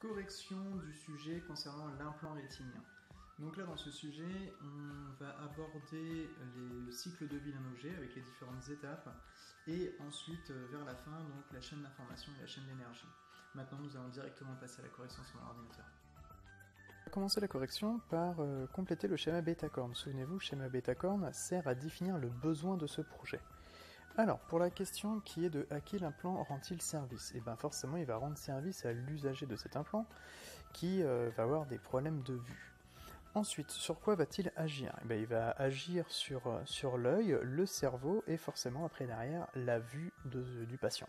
correction du sujet concernant l'implant rétinien. Donc là, dans ce sujet, on va aborder les cycles de vie d'un objet avec les différentes étapes et ensuite, vers la fin, donc la chaîne d'information et la chaîne d'énergie. Maintenant, nous allons directement passer à la correction sur mon ordinateur. On va commencer la correction par compléter le schéma bêta-corne. Souvenez-vous, le schéma bêta-corne sert à définir le besoin de ce projet. Alors, pour la question qui est de à qui l'implant rend-il service? Et bien forcément, il va rendre service à l'usager de cet implant qui va avoir des problèmes de vue. Ensuite, sur quoi va-t-il agir? Eh bien, il va agir sur l'œil, le cerveau et forcément après derrière la vue du patient.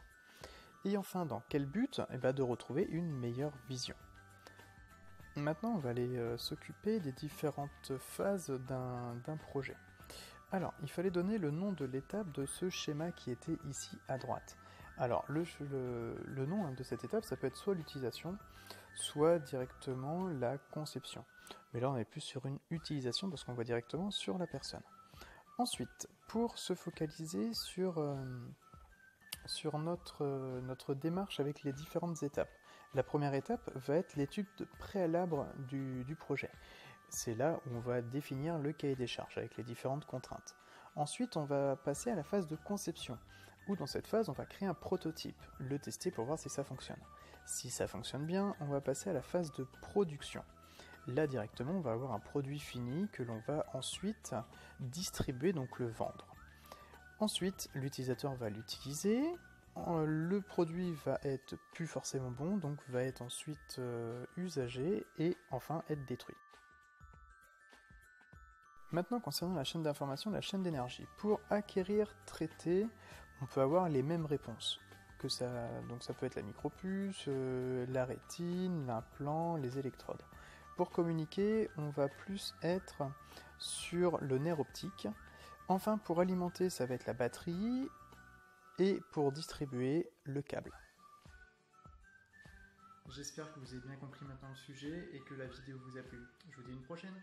Et enfin, dans quel but? Eh bien, de retrouver une meilleure vision. Maintenant, on va aller s'occuper des différentes phases d'un projet. Alors, il fallait donner le nom de l'étape de ce schéma qui était ici à droite. Alors, le nom de cette étape, ça peut être soit l'utilisation, soit directement la conception. Mais là, on est plus sur une utilisation parce qu'on voit directement sur la personne. Ensuite, pour se focaliser sur notre démarche avec les différentes étapes. La première étape va être l'étude préalable du projet. C'est là où on va définir le cahier des charges avec les différentes contraintes. Ensuite, on va passer à la phase de conception, où dans cette phase, on va créer un prototype, le tester pour voir si ça fonctionne. Si ça fonctionne bien, on va passer à la phase de production. Là, directement, on va avoir un produit fini que l'on va ensuite distribuer, donc le vendre. Ensuite, l'utilisateur va l'utiliser, le produit va être plus forcément bon, donc va être ensuite usagé et enfin être détruit. Maintenant, concernant la chaîne d'information, la chaîne d'énergie. Pour acquérir, traiter, on peut avoir les mêmes réponses. Donc ça peut être la micropuce, la rétine, l'implant, les électrodes. Pour communiquer, on va plus être sur le nerf optique. Enfin, pour alimenter, ça va être la batterie. Et pour distribuer, le câble. J'espère que vous avez bien compris maintenant le sujet et que la vidéo vous a plu. Je vous dis à une prochaine.